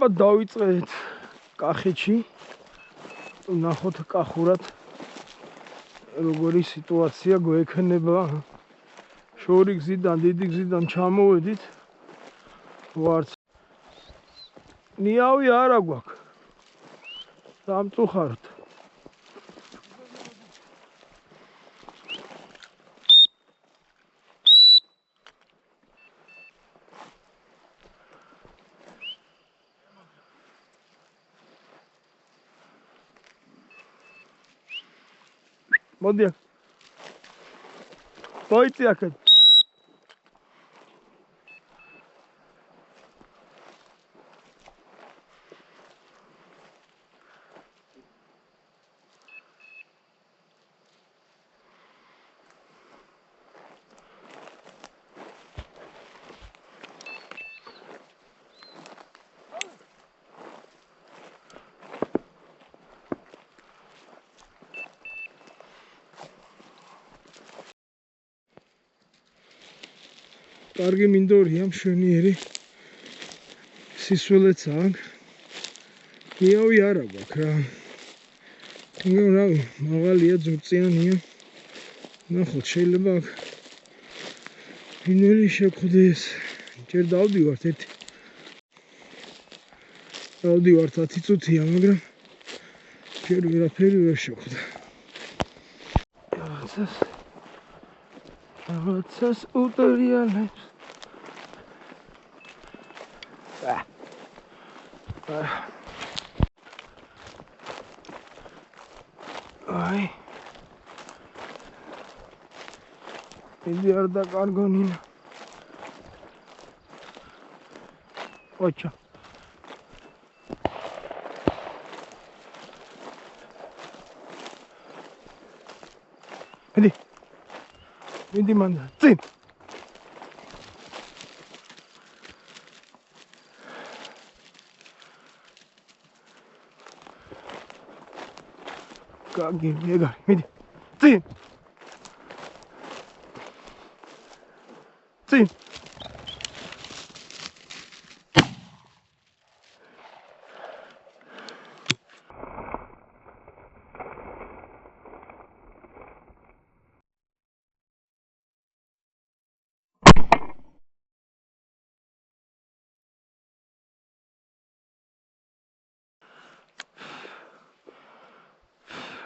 აბა დავიწყეთ კახეთში. ნახოთ კახურად როგორი სიტუაცია გვექნება. შორი გზიდან, დიდი გზიდან ჩამოვედით. ვარც ნიავი არა გვაქვს. დამწუხართ. მოდი აქ. მოიწი აქეთ. კარგი მინდორია, მშვენიერი. სისულეც აქვს. ნიავი არა გვაქვს რა. რა მაღალია, ძუწიანია. ნახოთ, შეიძლება აქ ვინმე შეხვდეს. ჯერ დავდივართ ერთი. დავდივართ 10 წუთია, მაგრამ ჯერ ვერაფერი ვერ შეხვდა. რაღაცას უტრიალებს. აი. მიდი არ დაკარგო ნინა. ოჩა. მიდი მანდა, წინ. კარგი, ეგარი, მიდი. წინ. წინ.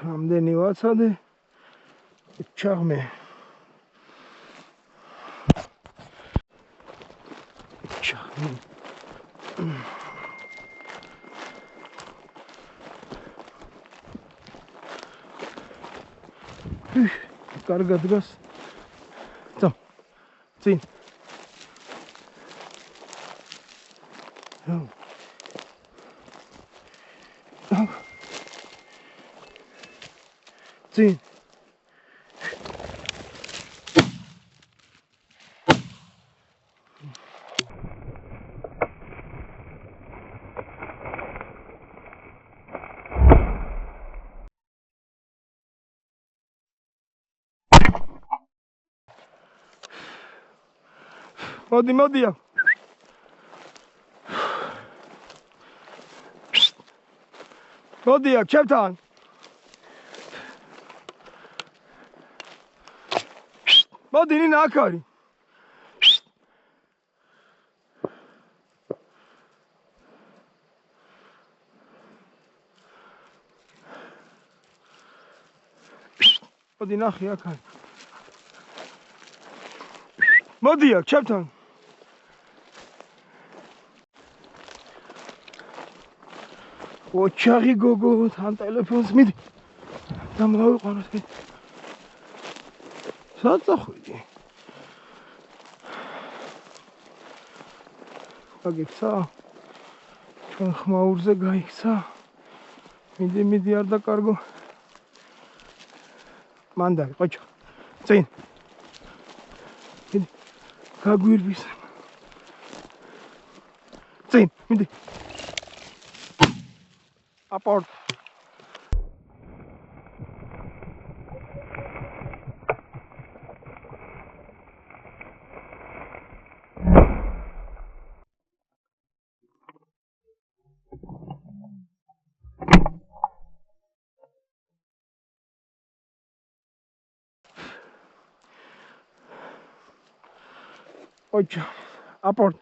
ამდენი ვაცადე ჩაღმე კარგად დგას. წა წინ. წინ. მოდი აქ. მოდი აქ, ჩემთან. მოდი ნინა აქ არის. მოდი ნახე აქ არის. მოდი აქ, ჩემთან. ოჩაღი გოგო, თან ტელეფონს მიდი. დამოვიყვანოთ მიდი. სად წახვიდი? გაგიქცა? ჩვენ ხმაურზე გაიქცა? მიდი არ დაკარგო. მანდარი, ყოჩო. წინ. მიდი. გაგვირბის. წინ, მიდი. აპორტ. ოჩა აპორტ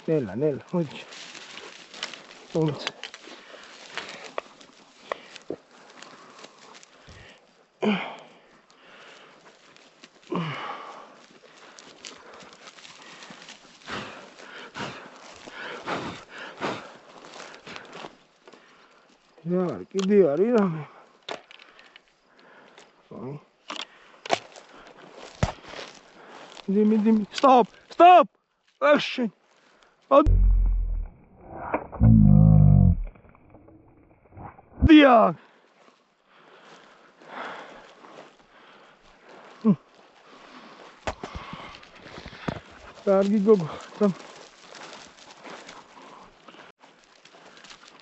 ნელა მოდი მომც Yar, gidiyor İrem. Dimi. Stop. Action. Diya. Dargi gogo. Tam.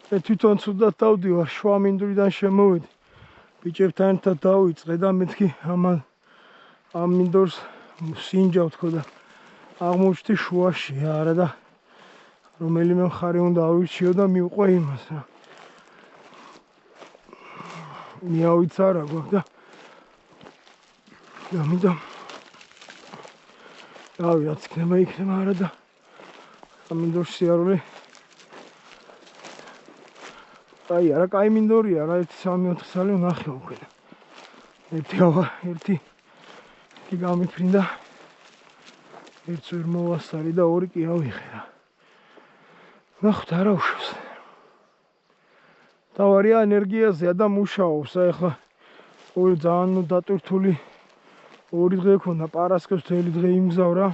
თვითონ ცუდად დავდივარ, შვამინდვრიდან შემოვედი. ბიჭებთან ერთად დავიწყე და მეთქი ამ მინდორს სინჯავ თქო და აღმოჩნდი შუაში არა და რომელიმე მხარე უნდა ავირჩიო და მივყვე იმას რა. მიავიცა რა გვაქვს და მინდა რავი რაც იქნება არა და ამ მინდორს სიარული აი არა კაი მინდორია რა 1-3-4 წელი ვნახე უკვე ერთი გამიფრინდა ერთს ვერ მოვასწარი და ორი კი ავიღე რა ნახოთ არა უშავს თავარია ენერგიაზე და მუშაობს აი ხა ორი ძალიან დატვირთული ორი დღე ქონდა პარასკევს მთელი დღე იმგზავრა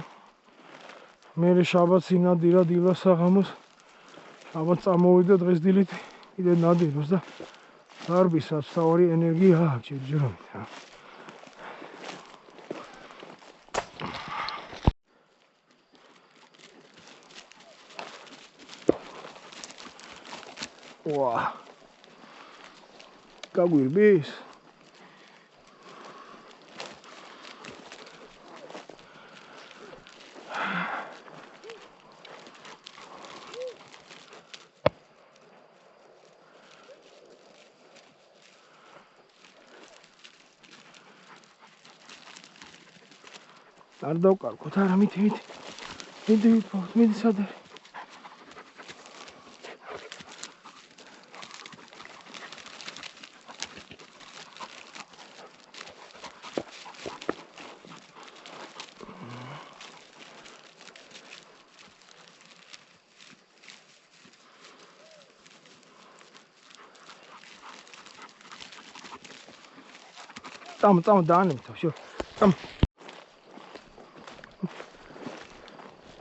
მერე შაბათს ინადირა დილას საღამოს შაბათს წამოვიდა დღეს დილით კიდე ნადირობს და დარბისაც თავარი ენერგია აქვს ჯერჯერობით რა ვა გაგვირბის არ დავკარგოთ არა მიდი სადარი წამო დაანებთო შო წამო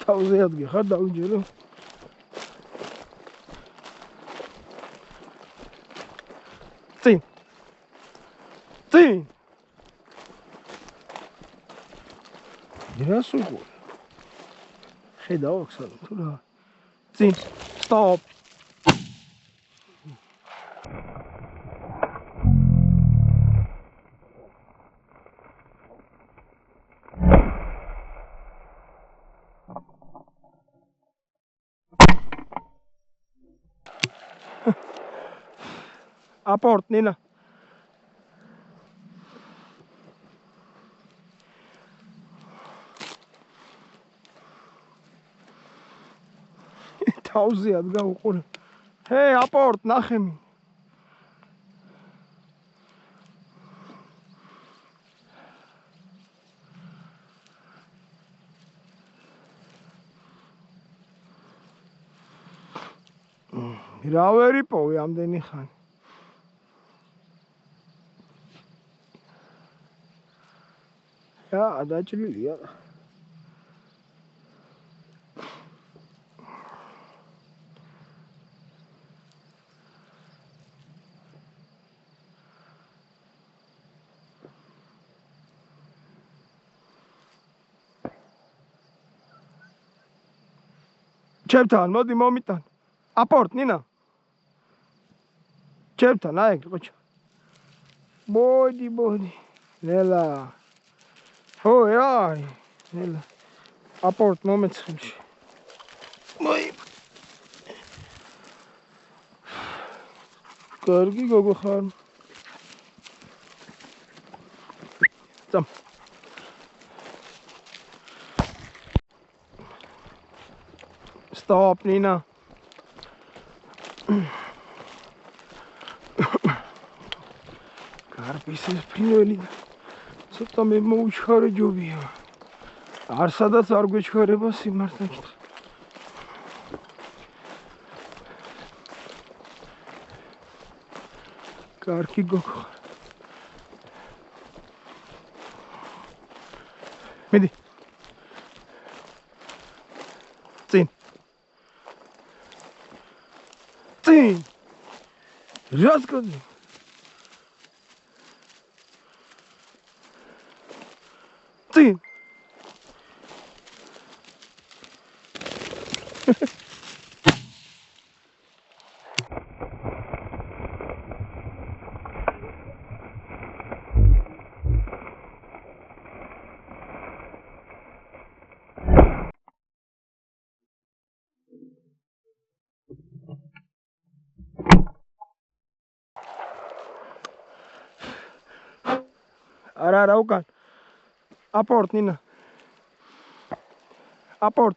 თავზე ადგე ხარ დავიჯერო წინ რას უყურე ხედავ აქ სად თუ რა წინ stop Aport, Nina. Tauzi adga uqur. Hey, aport, naxemi. რა ვერ იპოვე ამდენი ხანი. დაჭრილია. ჩემთან, მოდი მომიტან. აპორტ, ნინა. ჩემთან, აი, ყოჩ. მოდი. ნელა. Ой, Нела. Апорт მომეცხიმში. მოი. კარგი გოგო ხარ. წამ. Stop, Nina. Karpis is ფრინველი. ცოტა მე მოუჩქარე ჯობია. არ სადაც არ გვეჩქარება სიმართლე გითხრა. კარგი გოგო. მიდი. წინ. რას გონი? წინ. არა, უკან. აპორტ, ნინა. აპორტ.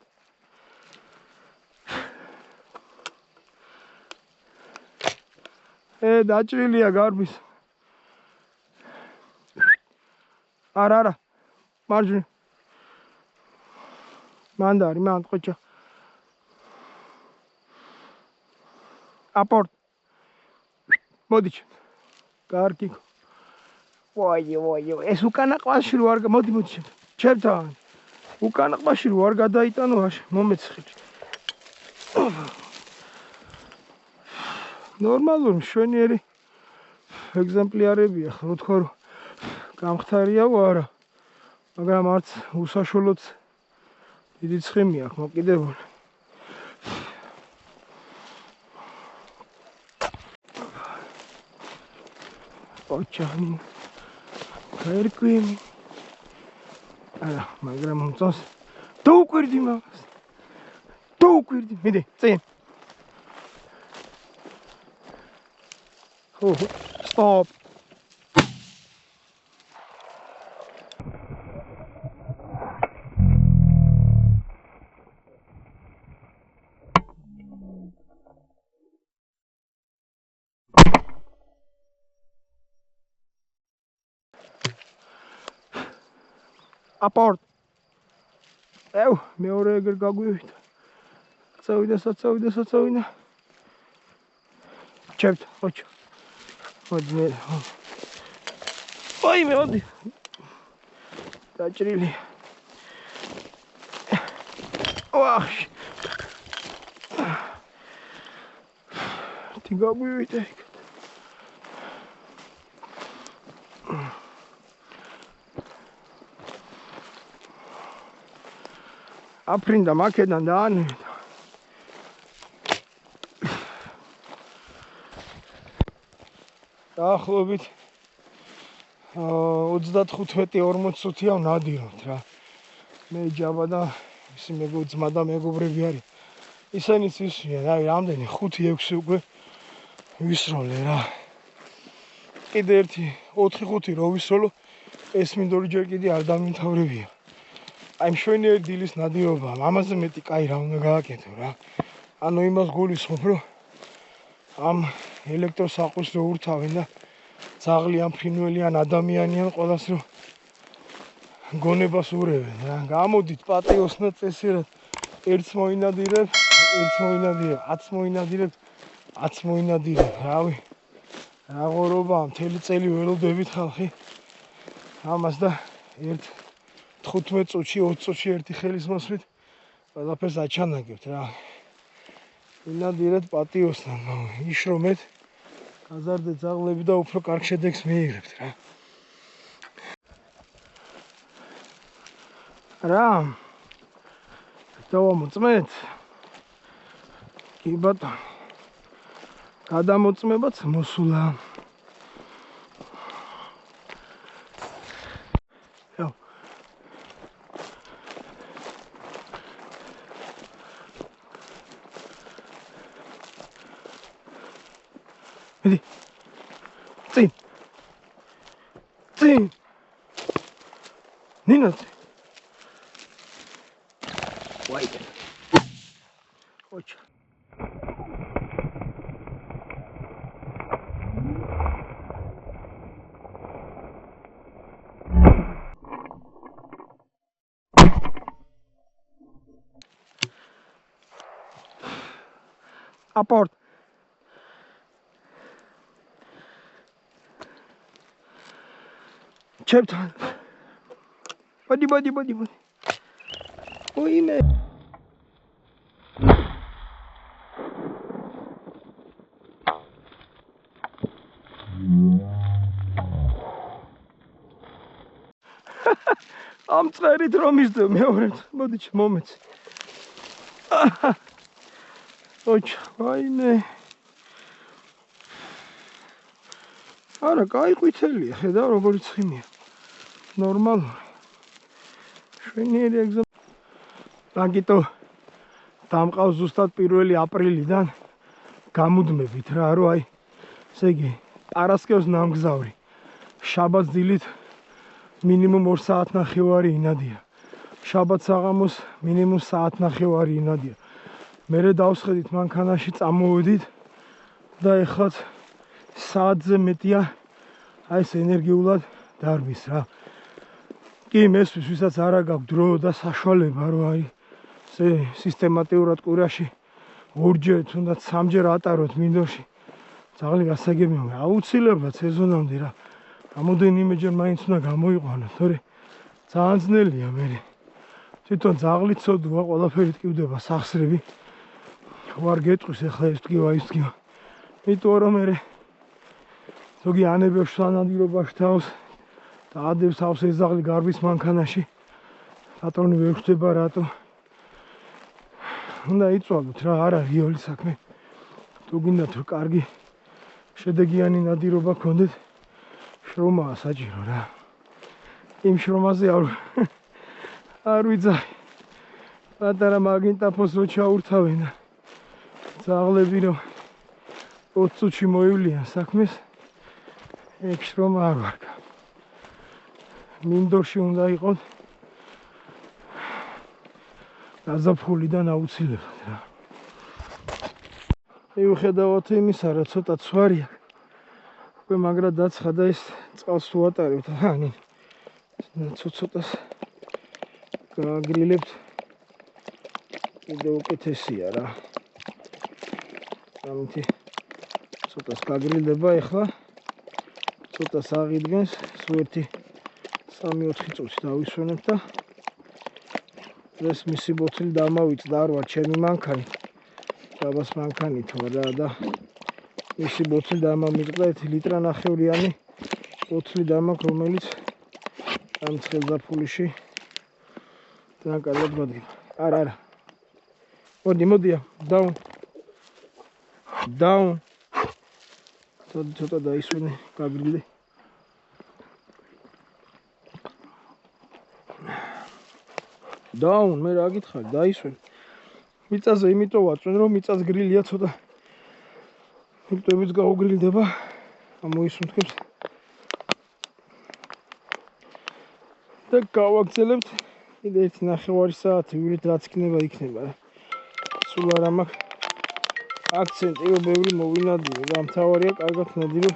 დაჭრილია გარბის. არა. მარჯვნივ. მანდარი, მანდ ყოჩა. აპორტ. მოდი. კარგი. ვაი, ეს უკანა ყვაში რო არ მოდი. ჩემთან. უკანა ყვაში რო არ გადაიტანო, მომეცხრით. ნორმალური მშვენიერი ეგზემპლარებია, ხო თქვა რომ გამختარიაო არა. მაგრამ არც უსაშველოც დიდი ცხიმი აქვს მოკიდებული. ოჩანი ერკვიმი არა, მაგრამ მომწონს დაუკვირდი მაგას. მიდი, წინ. ხო, stop. აპორტ. მეორე ეგერ გაგვივიდა. წავიდა. ჩემთ, ოჩ. მოდი. ოი, მოდი. დაჭრილი. ვახ. τι გაგვივიდა. აფრინდა მაკედან დაანვიდა. დაახლოებით 35-40 წუთია ვნადირობთ რა. მე ჯაბა და ისი ძმა და მეგობრები არის. ისინიც ისვია, რამდენი 5-6 უკვე ვისროლე რა. კიდე ერთი 4-5 რო ვისროლო, ეს მინდორი ჯერ კიდე არ დამიმთავრებია. აი მშვენიერი დილის ნადირობა, ამაზე მეტი კაი რა უნდა გააკეთო რა. ანუ იმას გულისხმობ, რომ ამ ელექტროსაყურს რო ურთავენ და ძაღლიან, ფრინველიან, ადამიანიან ყველას რო გონებას ურევენ რა. გამოდით პატიოსნად წესიერად ერთს მოინადირებ, 10 მოინადირებ. რავი. რა ღორობა, მთელი წელი ველოდებით ხალხი. ამას და 15 წუთში, 20 წუთში ერთი ხელის მოსვლით ყველაფერს აჩანაგებთ რა. ინადირეთ პატიოსნად, იშრომეთ, გაზარდეთ ძაღლები და უფრო კარგ შედეგს მიიღებთ რა. რა. დავამოწმეთ. კი ბატონო. გადამოწმებაც მოსულა. მიდი. წინ. ნინა. ვაი. ოჩა. Aport. Cheptan. Body. Oi, me. Am წერით რომ ისდე მეორე მოდი მომეც. ოჩა, ვაიმე. არა, კაი ყვითელია, ხედავ როგორი ცხიმია. ნორმალური. შვენიერი ეგზო. მაგიტო დამყავს ზუსტად 1 აპრილიდან გამუდმებით რა, რომ აი ესე იგი პარასკევს ნამგზავრი. შაბათს დილით მინიმუმ 2 საათნახევარი ინადია. შაბათ საღამოს მინიმუმ საათნახევარი ინადია. მერე დავსხედით მანქანაში წამოვედით და ეხლა საათზე მეტია აი ეს ენერგიულად დარბის რა. კი მესვის ვისაც არა გაქვს დრო და საშუალება რომ აი ესე სისტემატიურად კვირაში 2-ჯერ თუნდაც 3-ჯერ ატაროთ მინდორში. ძაღლი გასაგებია, აუცილებლად სეზონამდე რა. რამოდენიმეჯერ მაინც უნდა გამოიყვანოთ, თორე ძალიან ძნელია მე. თვითონ ძაღლით ცოდვა, ყველაფერი ტკივდება სახსრები. ვარ გეტყვის ახლა ეს ტკივა, ის ტკივა. იმიტომ რომ მე ზოგი ანებებს სანადირობაში თავს და ადებს თავს ეს ძაღლი გარბის მანქანაში. პატრონი ვერ ხვდება რატო. უნდა იწვალოთ რა, არა რიოლი საქმე. თუ გინდათ რომ კარგი შედეგიანი ნადირობა გქონდეთ, შრომაა საჭირო რა. იმ შრომაზე არ ვიძახი. პატარა მაგნიტაფონს რო ჩაურთავენ და ძაღლები რომ 20 წუთში მოივლიან საქმეს, ეგ შრომა არ ვარგა. მინდორში უნდა იყოთ გაზაფხულიდან აუცილებლად რა. მიუხედავად იმისა, რომ ცოტა ცვარი აქვს, უკვე მაგრა დაცხადა ეს წყალს თუ ატარებთ, ანუ ცოტას გააგრილებთ, კიდევ უკეთესია რა. ამიტომ ცოტას გაგრილდება ეხლა, ცოტას აღიდგენს, სულ 3-4 წუთი დავისვენებ და ეს მისი ბოთლი დამავიწდა, არ ვარ ჩემი მანქანი, დაბას მანქანით ვარ რა და მისი ბოთლი დამამიწყდა 1 ლიტრანახევრიანი ბოთლი დამაქვს, რომელიც ამ ცხელზაფხულში ძალიან კარგად გვადგება. არა. მოდია, down. ცოტა დაისვენე, გაგრილე. down, მე რა გითხარი, დაისვენე. მიწაზე იმიტომ ვაწვენ, რომ მიწას გრილია ცოტა. მიწებიც გაუგრილდება, ამოისუნთქებს. და გავაგრძელებთ კიდე 1.5 საათი, ვიდრე რაც იქნება. სულ არა მაქვს აქცენტი, რომ ბევრი მოვინადირო და მთავარია კარგად ნადირო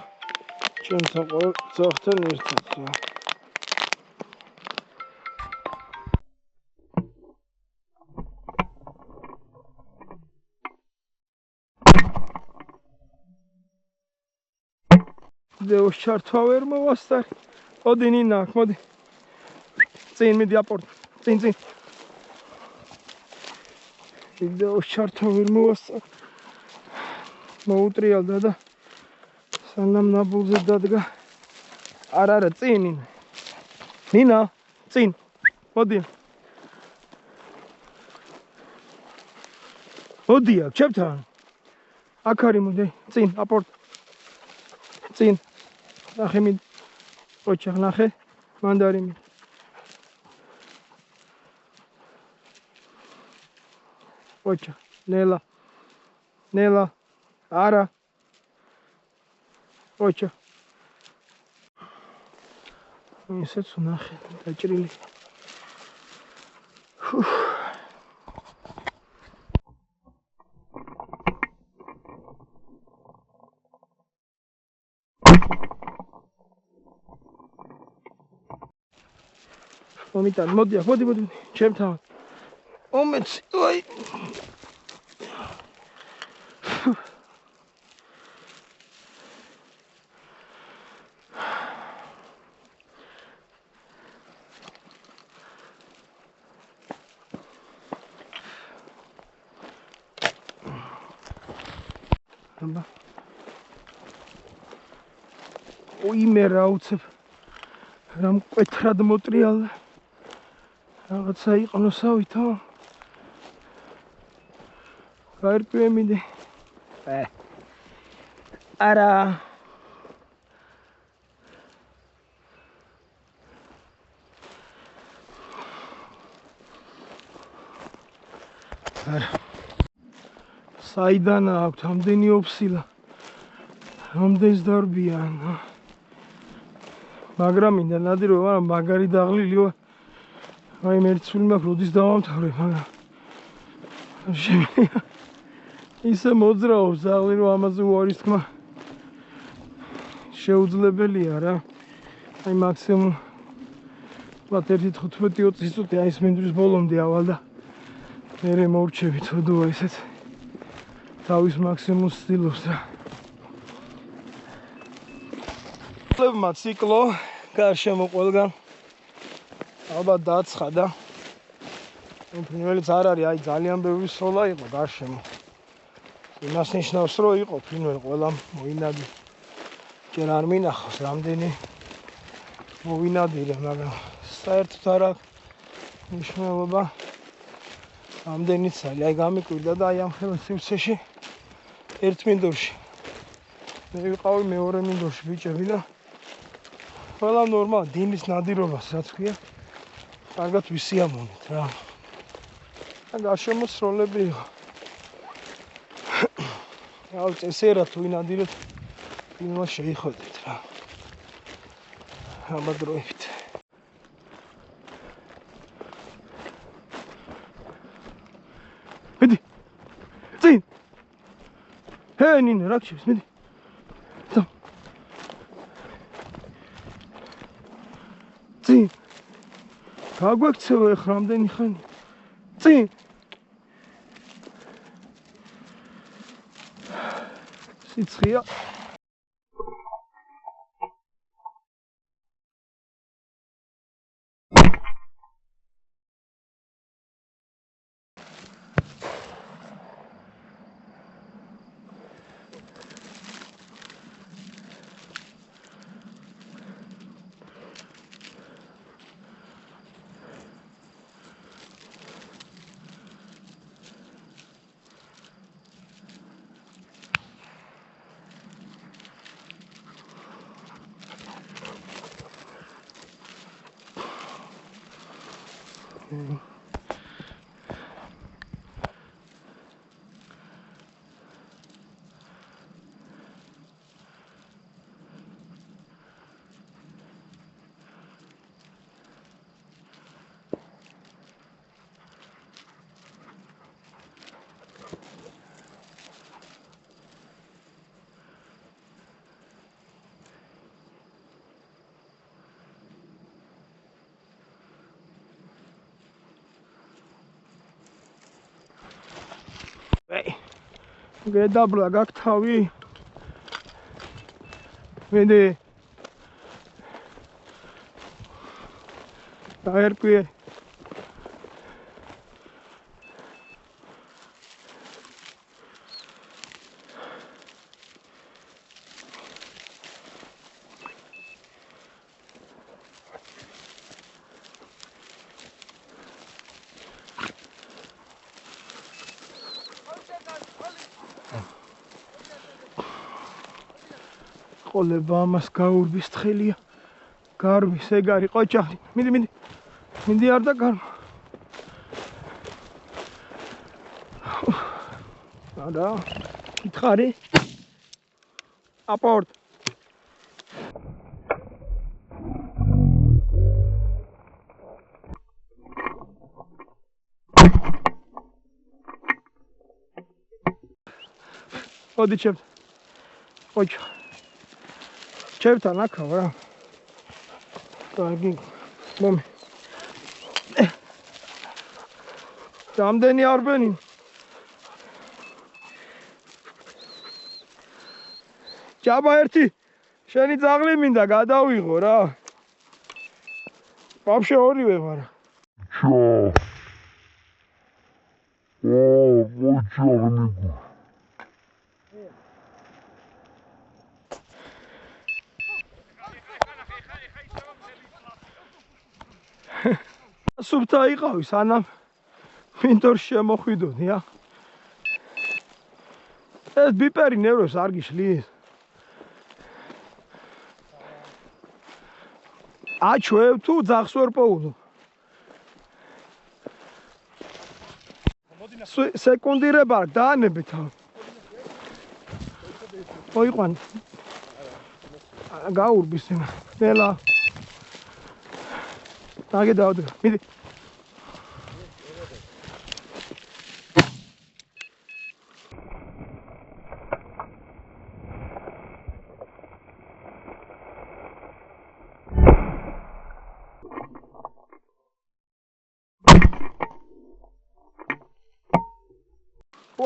ჩემთან ყოველ ძაღლთან ერთად რა. ვიდეოს ჩართვა ვერ მოვასწარ. მოდი ნინა, მოდი. წინ მიდი აპორტ. წინ. ვიდეოს ჩართვა ვერ მოვასწარ. მოუტრიალდა და სანამ ნაბულზე დადგა. არა, წინ ნინა. ნინა, წინ. მოდი. მოდია, ჩემთან. აქ არის მოდი, წინ აპორტ. წინ. ნახე მი. ოჩახ ნახე. მანდარინი. ოჩახ. ნელა. არა. ოჩახ. ისეც ნახე, დაჭრილი. მომიტან, მოდი აქ, მოდი, ჩემთან. მომეცი, აი. აბა. ой, მე რა უცებ. რა მკვეთრად მოტრიალდა. რაღაცა იყნოსავითო. გაერკვე მინდი. არა. საიდან აქვს ამდენი ოფსილა? ამდენს დარბიან. მაგრამ მინდა ნადირო, მაგრამ მაგარი დაღლილი ვარ. აი მერცული მაქვს, როდის დავამთავრე, მაგრამ ისე მოძრაობს დაღლი, რომ ამაზე უარის თქმა შეუძლებელია რა. აი მაქსიმუმ ვთქვათ 1-15-20 წუთი აი ეს მინდვრის ბოლომდე ავალ და მერე მოვრჩები თოდოა ესეც თავის მაქსიმუმს ცდილობს რა. ლებმა ციკლო გარშემო ყველგან ალბათ დაცხადა. ფრინველიც არ არის, აი ძალიან ბევრი სოლა იყო გარშემო. იმას ნიშნავს, რომ იყო ფრინველი ყველამ მოინადი. ჯერ არ მინახავს რამდენი მოვინადირე, მაგრამ საერთოდ არ აქვს მნიშვნელობა. ამდენიც არის, აი გამიკვირდა და აი ამ ხელის სივრცეში ერთ მინდორში. მე ვიყავი მეორე მინდორში ბიჭები და ყველა ნორმალ დინის ნადირობას რაც ქვია. კარგად ვისიამოვნეთ რა. და გარშემო სროლები იყო. აუ წესერა თუ ინადიროთ იმას შეიხვედეთ რა. აბა დროებით. მიდი. წინ. ნინო, რა გჭირს, მიდი. წავ. წინ. გაგვექცევა ახლა რამდენი ხანი? წინ. სიცხეა. Gedabla გაქვს თავი? მენდე დაერკვე ყოლება ამას გაურბის თხელია. გარბის ეგარი ყოჭაღი. მიდი არ და გარბ. არა, კითხარი. აპორტ. მოდი ჩემ. ყოჭაღი. ჩემთან აქ რა. კარგი. მომი. რამდენი არბენი? ჯაბა ერთი შენი ძაღლი მინდა გადავიღო რა. Вообще ორივე მაგრამ. სუფთა იყავი სანამ მინდორში შემოხვიდოდი ა. ეს ბიპერი ნევროს არ გიშლის. აჩვევ თუ ძაღს ვერ პოულო. სეკუნდირება დაანებე თავი. მოიყვან. გაურბის ენა. ნელა. დაგე დავდგა. მიდი.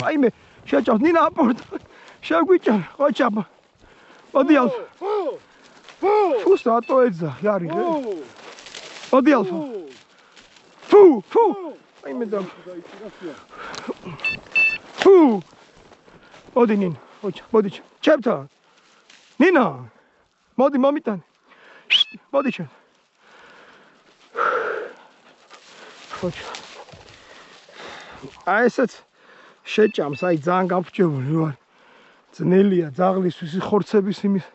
Აიმე შეჭავ ნინა აპორტ შეგვიჭარ ყოჩაბ მოდი ალფა ფუ სატო ეძა იარი მოდი ალფა ფუ აიმე და ფუ მოდი ნინა ყოჩა მოდი ჩემთან ნინა მოდი მომიტანე მოდი ჩემ ყოჩა აი ესეც შეჭამს აი ძალიან გამფრჩებული ვარ ძნელია ძაღლისთვის ხორცების იმის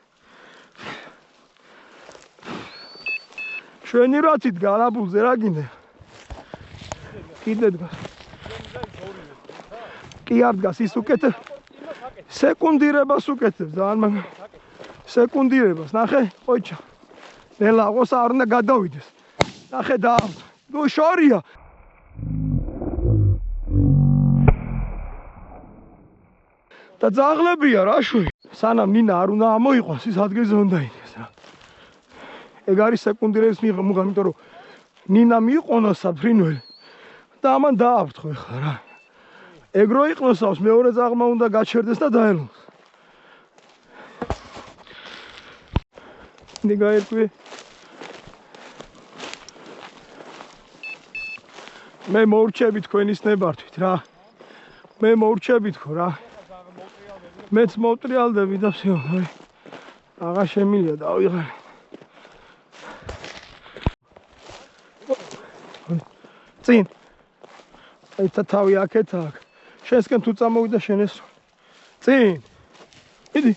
ჩვენი რათით განაბულზე რა გინდა კიდე დგას კი არ დგას ის უკეთებ სეკუნდირებას უკეთებს ძალიან მაგრამ სეკუნდირებას ნახე ყოჩა ნელა ყოს არ უნდა გადავიდეს ნახე და ნუ შორია და ძაღლებია რა შვი სანამ ნინა არ უნდა ამოიყვანს ის ადგილზე უნდა იდეს რა ეგ არის სეკუნდირების მიღმა იმიტომ რომ ნინა მიიყვანოს საფრინველი და ამან დააფრთხო ეხლა რა ეგ რო იყნოსავს მეორე ძაღლმა უნდა გაჩერდეს და დაელოს ნიგაერკვი მე მოურჩები თქვენის ნებართვით რა მე მოურჩები თქო რა მეც მოვტრიალდები და всё, აღარ შემილია დავიღალე. წინ. აი თავი აქეთ აქ. შენსკენ თუ წამოვიდა შენ ეს. წინ. იდი.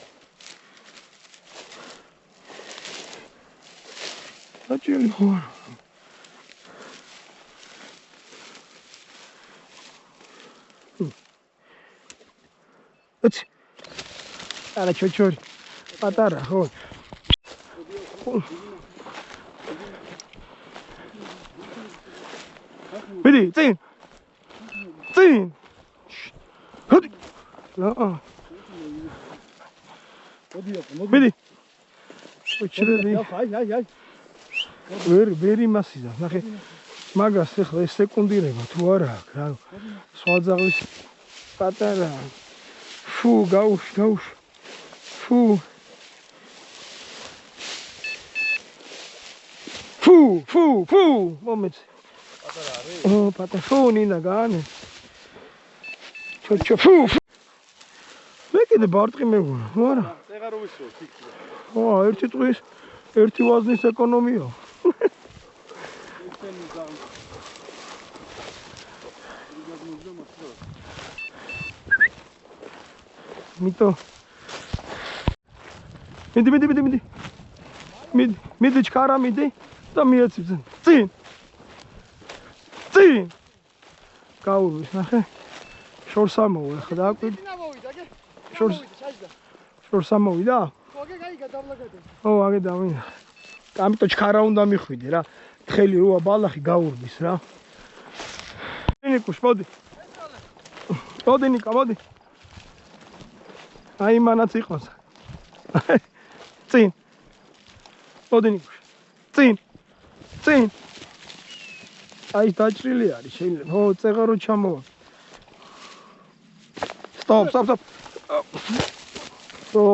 აჭილი ხარ. აცი არა ჩოჩორი პატარა ხო მიდი წინ ჰოდი მიდი ჩრები აი ვერ იმასიზა ნახე მაგას ახლა ეს სეკუნდირება თუ არა აქვს რა სხვა ძაღლის პატარა ფუ გაუშვ ფუ მომენტ პატარა არის ო პატარა ფუ ნინა გაანე ჩო ფუ მე კიდე ბარტყი მეგონა არა წეღარ უსო ფიქრია ო ერთი წვის ერთი ვაზნის ეკონომია მიტო მიდი ჩქარა მიდი და მიეციბზე წინ გაურვის ნახე შორს ამოვა ახლა დააკვირდი შორს ამოვიდა ხო აგე გაიგა დავლაგადე ო აგე დავინა ამიტომ ჩქარა უნდა მიხვიდე რა თხელი როა ბალახი გაურვის რა ნიკუშ მოდი ნიკა მოდი აი მანაც იყოს წინ მოდი ნიკუშ წინ აი დაჭრილი არის შეიძლება. ო, წეღა რო ჩამოვა. Stop. ო,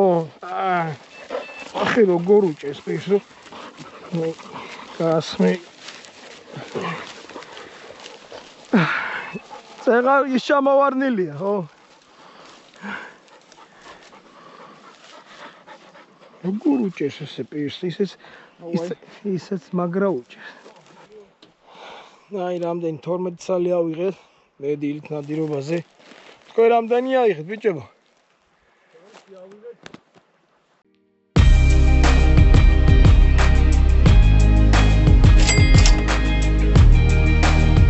ახი როგორ უჭეს პირს რო გასმე. წეღა ის ჩამოვარნილია, ხო? როგორ უჭეს ესე პირს, ისეც მაგრა უჭეს. აი რამდენი 12 წელი ავიღეთ მე დილით ნადირობაზე. თქვენ რამდენი აიღეთ ბიჭებო?